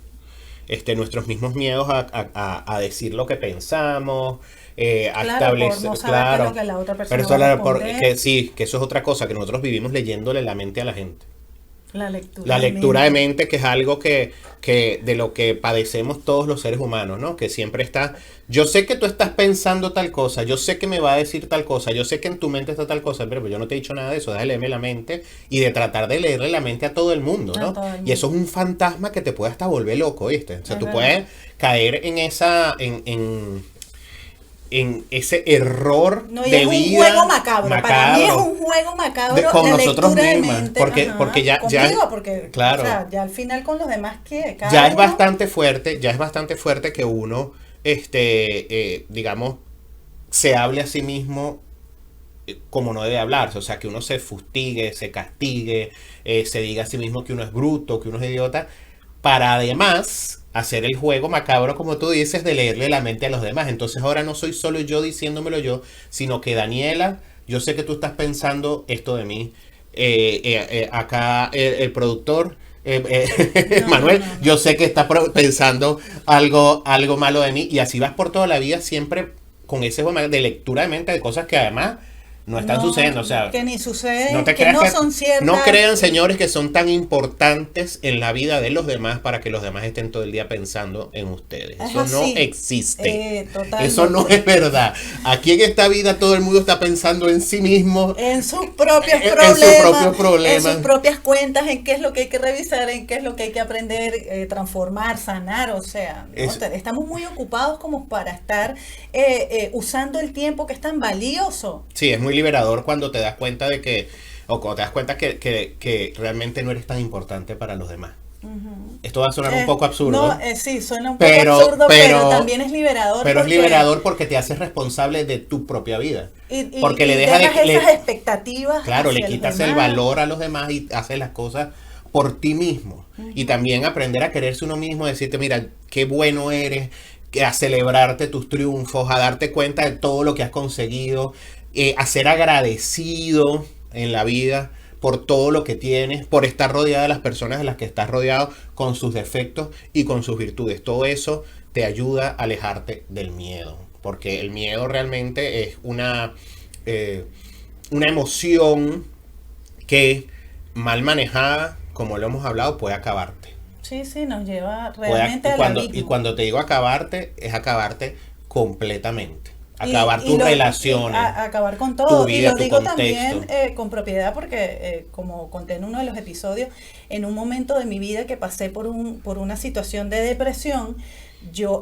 Nuestros mismos miedos a decir lo que pensamos, a establecer, por no saber lo que la otra persona pero va a responder. que eso es otra cosa, que nosotros vivimos leyéndole la mente a la gente. La lectura de mente, que es algo que de lo que padecemos todos los seres humanos, ¿no? Que siempre está, yo sé que tú estás pensando tal cosa, yo sé que me va a decir tal cosa, yo sé que en tu mente está tal cosa, pero yo no te he dicho nada de eso, déjame leerme la mente y de tratar de leerle la mente a todo el mundo, ¿no? Y eso es un fantasma que te puede hasta volver loco, ¿viste? O sea, tú puedes caer en ese error de vida. Es un juego macabro. Para mí es un juego macabro con de nosotros mismos. Porque ya claro, o sea, ya al final con los demás que es bastante fuerte que uno digamos, se hable a sí mismo como no debe hablarse, o sea, que uno se fustigue, se castigue, se diga a sí mismo que uno es bruto, que uno es idiota, para además hacer el juego macabro, como tú dices, de leerle la mente a los demás. Entonces ahora no soy solo yo diciéndomelo yo, sino que Daniela, yo sé que tú estás pensando esto de mí. Acá el productor, Manuel, yo sé que está pensando algo malo de mí, y así vas por toda la vida siempre con ese juego de lectura de mente de cosas que además no están sucediendo, o sea, que ni suceden, no te que creas no que son ciertas. no crean, señores, que son tan importantes en la vida de los demás para que los demás estén todo el día pensando en ustedes. Es Eso no así. existe. Totalmente. Eso no es verdad. Aquí en esta vida todo el mundo está pensando en sí mismo, En sus propios en problemas, sus propios problemas. en sus propias cuentas, en qué es lo que hay que revisar, en qué es lo que hay que aprender, transformar, sanar, o sea, ¿no? Estamos muy ocupados como para estar usando el tiempo que es tan valioso. Sí, es muy liberador cuando te das cuenta de que, o cuando te das cuenta que realmente no eres tan importante para los demás. Esto va a sonar un poco absurdo. No, sí, suena un poco absurdo, pero también es liberador. Pero es liberador porque te haces responsable de tu propia vida. Porque le dejas dejas esas expectativas. Claro, le hacia los quitas el demás. valor a los demás y haces las cosas por ti mismo. Y también aprender a quererse uno mismo, decirte, mira, qué bueno eres, a celebrarte tus triunfos, a darte cuenta de todo lo que has conseguido, a ser agradecido en la vida por todo lo que tienes, por estar rodeada de las personas de las que estás rodeado, con sus defectos y con sus virtudes. Todo eso te ayuda a alejarte del miedo, porque el miedo realmente es una emoción que, mal manejada, como lo hemos hablado, puede acabarte. Sí, nos lleva realmente al abismo. Y cuando te digo acabarte, es acabarte completamente. Acabar tus relaciones. Acabar con todo. Tu vida, y lo tu digo contexto. también con propiedad porque, como conté en uno de los episodios, en un momento de mi vida que pasé por una situación de depresión,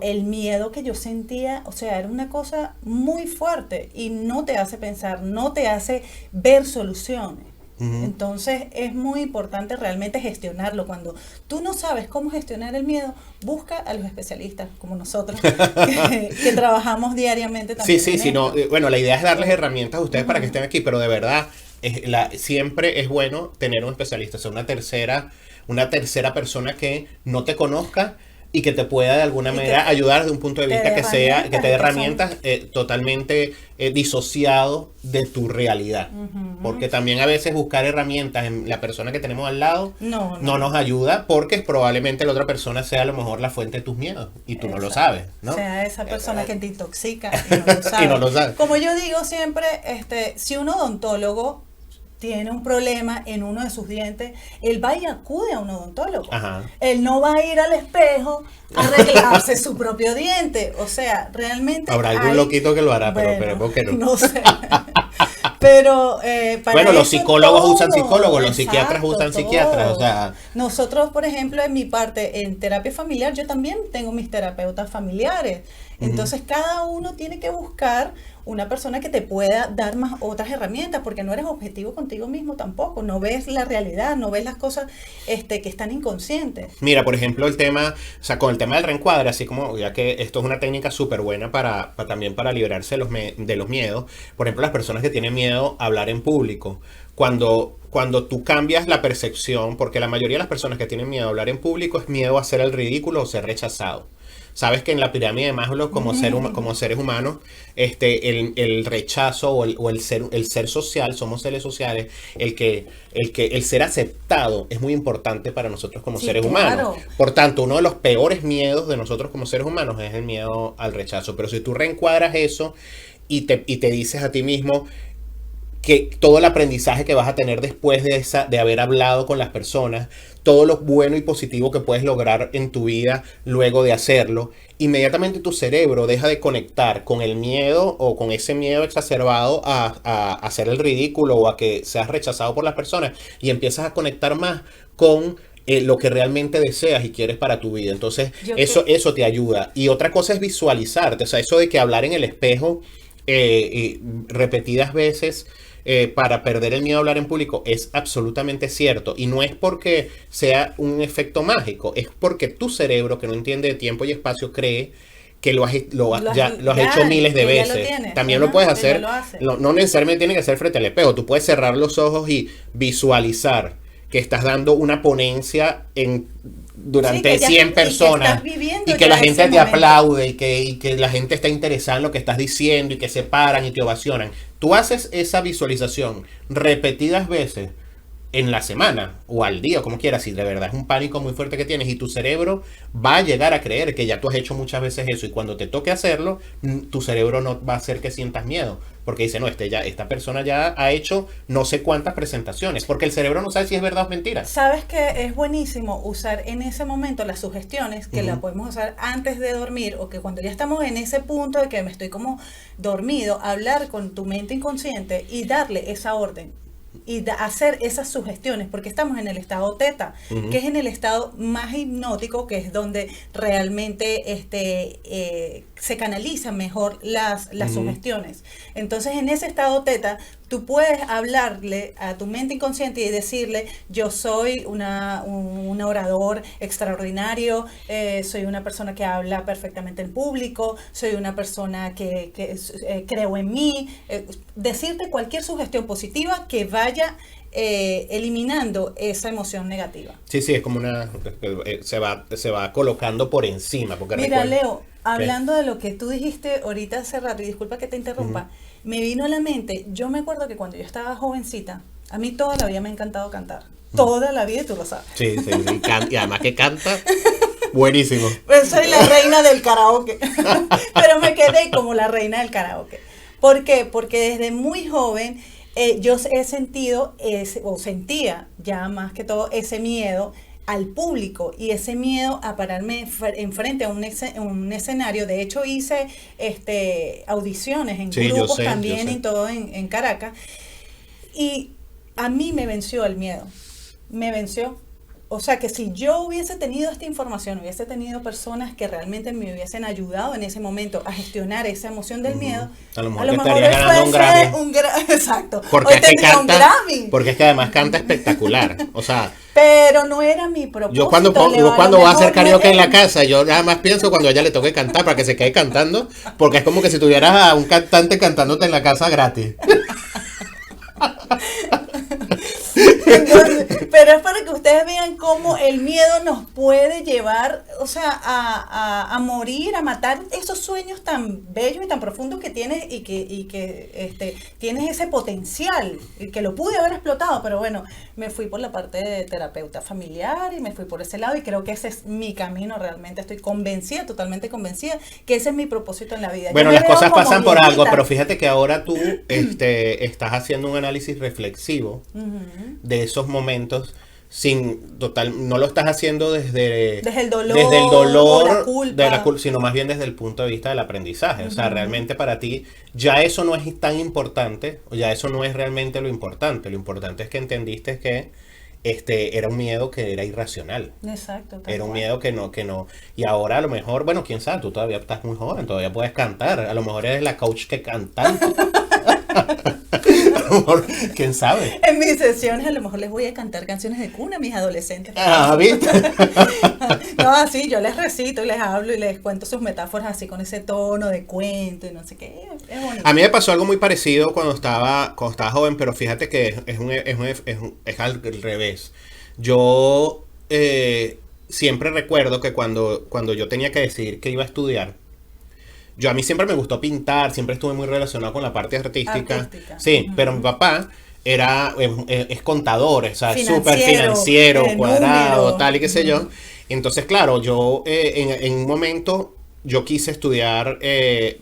el miedo que yo sentía, o sea, era una cosa muy fuerte y no te hace pensar, no te hace ver soluciones. Entonces es muy importante realmente gestionarlo. Cuando tú no sabes cómo gestionar el miedo, busca a los especialistas como nosotros que trabajamos diariamente también. Sí, no, bueno, la idea es darles herramientas a ustedes para que estén aquí, pero de verdad siempre es bueno tener un especialista, o sea, una tercera persona que no te conozca y que te pueda de alguna manera ayudar desde un punto de vista que te dé herramientas totalmente disociado de tu realidad. Porque también a veces buscar herramientas en la persona que tenemos al lado no nos ayuda, porque probablemente la otra persona sea a lo mejor la fuente de tus miedos y tú no lo sabes, ¿no? Sea esa persona que te intoxica y no lo sabe. Y no lo sabe. Como yo digo siempre, si un odontólogo tiene un problema en uno de sus dientes, él va y acude a un odontólogo. Ajá. Él no va a ir al espejo a arreglarse su propio diente. O sea, realmente habrá algún loquito que lo hará, pero esperemos que no. No sé. Pero bueno, los psicólogos usan psicólogos, los exacto, psiquiatras usan psiquiatras, o sea. Nosotros, por ejemplo, en mi parte, en terapia familiar, yo también tengo mis terapeutas familiares. Entonces, cada uno tiene que buscar una persona que te pueda dar más otras herramientas, porque no eres objetivo contigo mismo tampoco, no ves la realidad, no ves las cosas que están inconscientes. Mira, por ejemplo, con el tema del reencuadre, así como, ya que esto es una técnica súper buena también para liberarse de los miedos. Por ejemplo, las personas que tienen miedo a hablar en público, cuando tú cambias la percepción, porque la mayoría de las personas que tienen miedo a hablar en público es miedo a hacer el ridículo o ser rechazado. Sabes que en la pirámide de Maslow, como seres humanos, el rechazo o el ser social, somos seres sociales, el ser aceptado es muy importante para nosotros como seres humanos. Por tanto, uno de los peores miedos de nosotros como seres humanos es el miedo al rechazo. Pero si tú reencuadras eso y te dices a ti mismo que todo el aprendizaje que vas a tener después de haber hablado con las personas, todo lo bueno y positivo que puedes lograr en tu vida luego de hacerlo, inmediatamente tu cerebro deja de conectar con el miedo o con ese miedo exacerbado a hacer el ridículo o a que seas rechazado por las personas, y empiezas a conectar más con lo que realmente deseas y quieres para tu vida. Entonces eso te ayuda. Y otra cosa es visualizarte, o sea, eso de que hablar en el espejo repetidas veces para perder el miedo a hablar en público es absolutamente cierto, y no es porque sea un efecto mágico, es porque tu cerebro, que no entiende de tiempo y espacio, cree que lo has hecho miles de veces. También lo puedes hacer, no necesariamente tiene que ser frente al espejo, tú puedes cerrar los ojos y visualizar que estás dando una ponencia durante 100 personas y que la gente te aplaude y que la gente está interesada en lo que estás diciendo y que se paran y te ovacionan. Tú haces esa visualización repetidas veces en la semana o al día, como quieras, si de verdad es un pánico muy fuerte que tienes, y tu cerebro va a llegar a creer que ya tú has hecho muchas veces eso, y cuando te toque hacerlo, tu cerebro no va a hacer que sientas miedo. porque dice, no, esta persona ya ha hecho no sé cuántas presentaciones, porque el cerebro no sabe si es verdad o mentira. Sabes que es buenísimo usar en ese momento las sugestiones, que la podemos usar antes de dormir, o que cuando ya estamos en ese punto de que me estoy como dormido, hablar con tu mente inconsciente y darle esa orden. Y hacer esas sugestiones, porque estamos en el estado teta, que es en el estado más hipnótico, que es donde realmente se canalizan mejor las sugestiones. Entonces, en ese estado teta, tú puedes hablarle a tu mente inconsciente y decirle, yo soy un orador extraordinario, soy una persona que habla perfectamente en público, soy una persona que creo en mí. Decirte cualquier sugestión positiva que vaya eliminando esa emoción negativa. Sí, es como se va colocando por encima. Porque mira, Leo, hablando de lo que tú dijiste ahorita hace rato, y disculpa que te interrumpa, me vino a la mente, yo me acuerdo que cuando yo estaba jovencita, a mí toda la vida me ha encantado cantar. Toda la vida, y tú lo sabes. Sí, y además que canta buenísimo. Pues soy la reina del karaoke. Pero me quedé como la reina del karaoke. ¿Por qué? Porque desde muy joven yo he sentido, sentía ya más que todo ese miedo al público y ese miedo a pararme enfrente a un escenario. De hecho, hice audiciones en grupos también y todo en Caracas. Y a mí me venció el miedo. Me venció. O sea que si yo hubiese tenido esta información, hubiese tenido personas que realmente me hubiesen ayudado en ese momento a gestionar esa emoción del miedo, a lo mejor estarías ganando un Grammy. Exacto. Porque es que canta, porque es que además canta espectacular. O sea, pero no era mi propósito. Yo cuando voy a hacer karaoke en la casa, yo nada más pienso cuando a ella le toque cantar para que se quede cantando, porque es como que si tuvieras a un cantante cantándote en la casa gratis. Entonces, pero es para que ustedes vean cómo el miedo nos puede llevar, o sea, a morir, a matar esos sueños tan bellos y tan profundos que tienes y que tienes ese potencial y que lo pude haber explotado, pero bueno, me fui por la parte de terapeuta familiar y me fui por ese lado y creo que ese es mi camino. Realmente estoy convencida, totalmente convencida que ese es mi propósito en la vida. Bueno, las cosas pasan por algo, pero fíjate que ahora tú estás haciendo un análisis reflexivo de esos momentos no lo estás haciendo desde el dolor de la culpa, sino más bien desde el punto de vista del aprendizaje. O sea, realmente para ti ya eso no es tan importante, o ya eso no es realmente lo importante. Lo importante es que entendiste que era un miedo que era irracional. Exacto. Era un miedo que no. Y ahora a lo mejor, bueno, quién sabe, tú todavía estás muy joven, todavía puedes cantar. A lo mejor eres la coach que canta. A lo mejor, quién sabe. En mis sesiones a lo mejor les voy a cantar canciones de cuna a mis adolescentes. ¿Viste? No, así yo les recito y les hablo y les cuento sus metáforas así con ese tono de cuento y no sé qué. Es bonito. A mí me pasó algo muy parecido cuando estaba joven, pero fíjate que es al revés. Yo siempre recuerdo que cuando yo tenía que decidir qué iba a estudiar, a mí siempre me gustó pintar, siempre estuve muy relacionado con la parte artística. Sí, pero mi papá es contador, o sea, es súper financiero, cuadrado, número, tal y qué sé yo. Entonces, claro, yo en un momento yo quise estudiar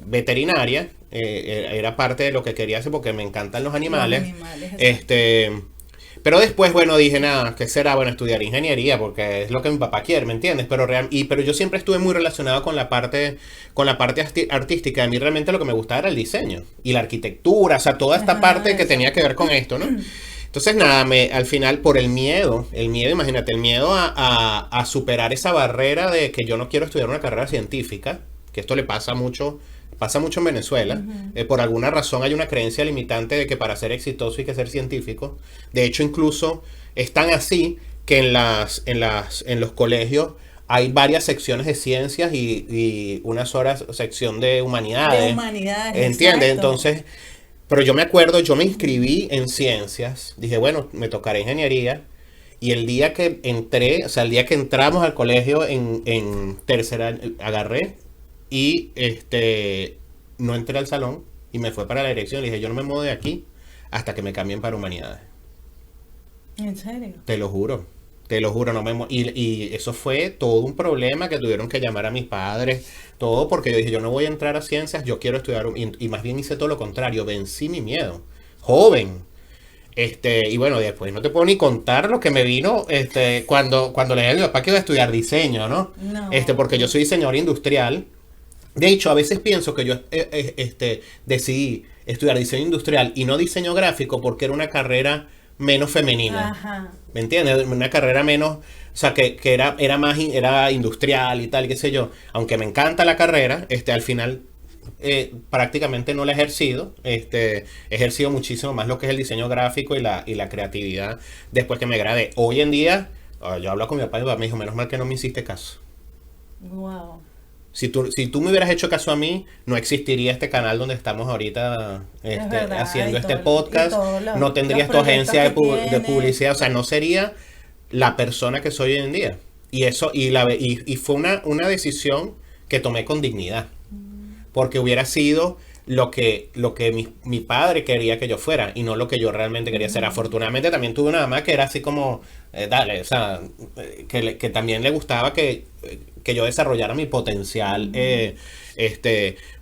veterinaria, era parte de lo que quería hacer porque me encantan los animales. Pero después, bueno, dije, nada, ¿qué será? Bueno, estudiar ingeniería, porque es lo que mi papá quiere, ¿me entiendes? Pero yo siempre estuve muy relacionado con la parte artística. A mí realmente lo que me gustaba era el diseño y la arquitectura, o sea, toda esta parte que tenía que ver con esto, ¿no? Entonces, nada, al final, por el miedo, imagínate, el miedo a superar esa barrera de que yo no quiero estudiar una carrera científica, que esto le pasa mucho en Venezuela. Por alguna razón hay una creencia limitante de que para ser exitoso hay que ser científico. De hecho, incluso es tan así que en los colegios hay varias secciones de ciencias y una sola sección de humanidades. ¿Entiendes? Exacto. Entonces, pero yo me acuerdo, yo me inscribí en ciencias. Dije, bueno, me tocará ingeniería. Y el día que entré, o sea, el día que entramos al colegio en tercera, agarré y no entré al salón y me fue para la dirección. Le dije, yo no me muevo de aquí hasta que me cambien para humanidades. ¿En serio? Te lo juro. Te lo juro, no y eso fue todo un problema que tuvieron que llamar a mis padres, todo porque yo dije, yo no voy a entrar a ciencias, yo quiero estudiar, y más bien hice todo lo contrario, vencí mi miedo, joven. Y bueno, después no te puedo ni contar lo que me vino cuando le dije a mi papá que iba a estudiar diseño, ¿no? No. Porque yo soy diseñador industrial. De hecho, a veces pienso que yo decidí estudiar diseño industrial y no diseño gráfico porque era una carrera menos femenina. Ajá. ¿Me entiendes? Una carrera menos, o sea, que era más, era industrial y tal, qué sé yo. Aunque me encanta la carrera, al final prácticamente no la he ejercido. He ejercido muchísimo más lo que es el diseño gráfico y la creatividad después que me gradué. Hoy en día, yo hablo con mi papá y mi papá me dijo, menos mal que no me hiciste caso. Wow. Si tú me hubieras hecho caso a mí, no existiría este canal donde estamos ahorita verdad, haciendo y este todo- podcast. y todos los- No tendría los esta agencia de proyectos que publicidad. O sea, no sería la persona que soy hoy en día. Y eso, y fue una decisión que tomé con dignidad. Porque hubiera sido lo que mi padre quería que yo fuera y no lo que yo realmente quería ser. Afortunadamente también tuve una mamá que era así como, dale, o sea, que también le gustaba que yo desarrollara mi potencial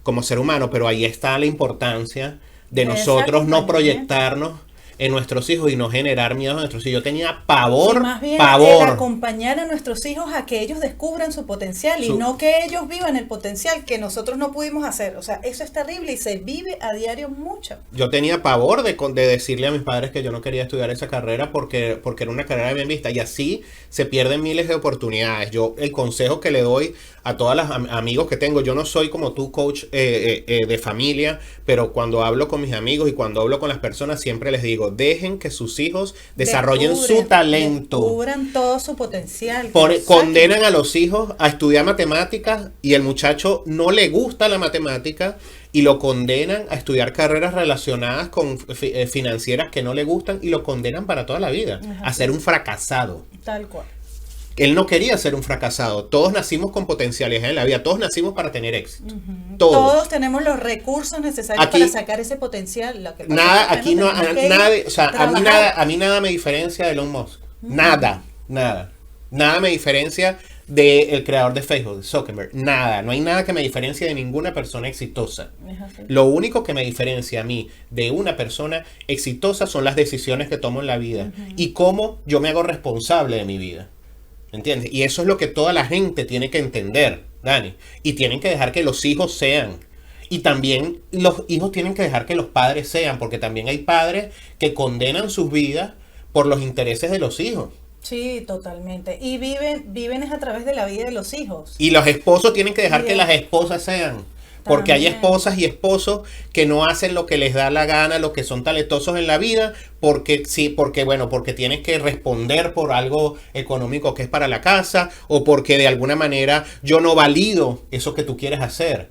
como ser humano, pero ahí está la importancia de De ese nosotros no acompañamiento. proyectarnos en nuestros hijos y no generar miedo a nuestros hijos. Yo tenía Sí, pavor, más bien el pavor. acompañar a nuestros hijos a que ellos descubran su potencial y Su- no que ellos vivan el potencial que nosotros no pudimos hacer. O sea, eso es terrible y se vive a diario mucho. Yo tenía pavor de decirle a mis padres que yo no quería estudiar esa carrera porque era una carrera bien vista y así se pierden miles de oportunidades. Yo el consejo que le doy a todos los amigos que tengo, yo no soy como tú coach de familia, pero cuando hablo con mis amigos y cuando hablo con las personas siempre les digo, dejen que sus hijos desarrollen su talento. Descubran todo su potencial. Condenan a los hijos a estudiar matemáticas y el muchacho no le gusta la matemática y lo condenan a estudiar carreras relacionadas con financieras que no le gustan y lo condenan para toda la vida, Ajá. a ser un fracasado. Tal cual. Él no quería ser un fracasado. Todos nacimos con potencialidades en la vida. Todos nacimos para tener éxito. Todos tenemos los recursos necesarios Aquí- para sacar ese potencial. Lo que pasa Nada, es que, aquí bueno, no, tenemos que nadie, o sea, trabajar. a mí nada me diferencia de Elon Musk. Nada. Nada me diferencia del creador de Facebook, de Zuckerberg. Nada. No hay nada que me diferencie de ninguna persona exitosa. Es así. Lo único que me diferencia a mí de una persona exitosa son las decisiones que tomo en la vida y cómo yo me hago responsable de mi vida. ¿Entiendes? Y eso es lo que toda la gente tiene que entender, Dani. Y tienen que dejar que los hijos sean. Y también los hijos tienen que dejar que los padres sean, porque también hay padres que condenan sus vidas por los intereses de los hijos. Sí, totalmente. Y viven es a través de la vida de los hijos. Y los esposos tienen que dejar que Bien. las esposas sean. Porque hay También. esposas y esposos que no hacen lo que les da la gana, los que son talentosos en la vida, porque sí, porque tienen que responder por algo económico que es para la casa, o porque de alguna manera yo no valido eso que tú quieres hacer.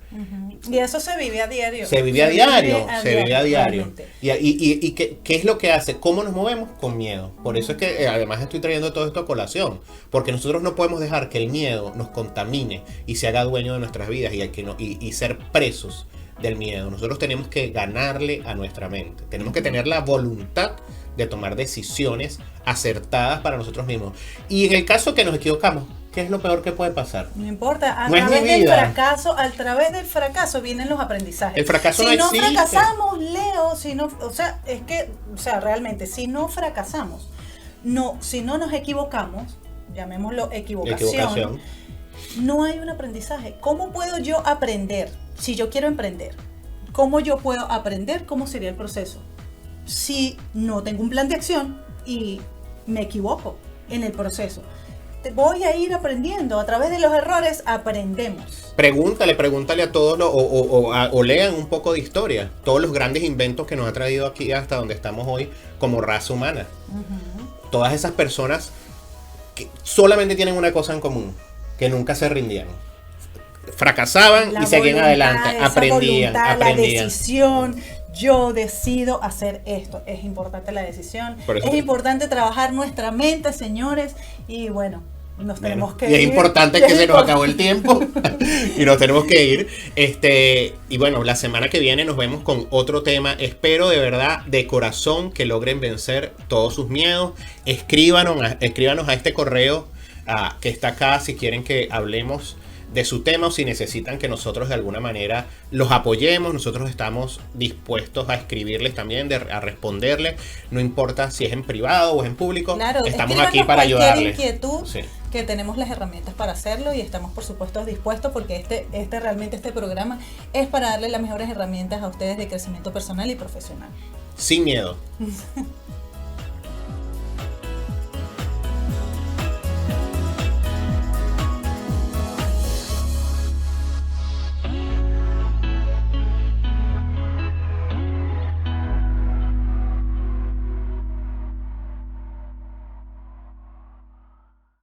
Y eso se vive a diario. Se vive a diario, realmente. Y ¿qué es lo que hace? ¿Cómo nos movemos? Con miedo. Por eso es que además estoy trayendo todo esto a colación, porque nosotros no podemos dejar que el miedo nos contamine y se haga dueño de nuestras vidas y ser presos del miedo. Nosotros tenemos que ganarle a nuestra mente. Tenemos que tener la voluntad de tomar decisiones acertadas para nosotros mismos. Y en el caso que nos equivocamos, ¿qué es lo peor que puede pasar? No importa, No es mi vida. a través del fracaso vienen los aprendizajes. El fracaso si no no existe. fracasamos, Leo, realmente, si no fracasamos, si no nos equivocamos, llamémoslo equivocación, no hay un aprendizaje. ¿Cómo puedo yo aprender si yo quiero emprender? ¿Cómo yo puedo aprender? ¿Cómo sería el proceso? Si no tengo un plan de acción y me equivoco en el proceso. Voy a ir aprendiendo. A través de los errores aprendemos. Pregúntale a todos o lean un poco de historia. Todos los grandes inventos que nos ha traído aquí hasta donde estamos hoy como raza humana. Todas esas personas que solamente tienen una cosa en común, que nunca se rindían. Fracasaban y seguían adelante, aprendían. La decisión. Yo decido hacer esto. Es importante la decisión. Por eso Es importante trabajar nuestra mente, señores. Y bueno, Nos tenemos que y es ir. importante que se nos acabó el tiempo y nos tenemos que ir. Y bueno, la semana que viene nos vemos con otro tema. Espero de verdad, de corazón, que logren vencer todos sus miedos. Escríbanos a este correo que está acá si quieren que hablemos de su tema o si necesitan que nosotros de alguna manera los apoyemos. Nosotros estamos dispuestos a escribirles también, a responderles, no importa si es en privado o es en público. Claro, estamos aquí para ayudarles. Inquietud, sí. Que tenemos las herramientas para hacerlo y estamos por supuesto dispuestos, porque realmente este programa es para darle las mejores herramientas a ustedes de crecimiento personal y profesional. Sin miedo.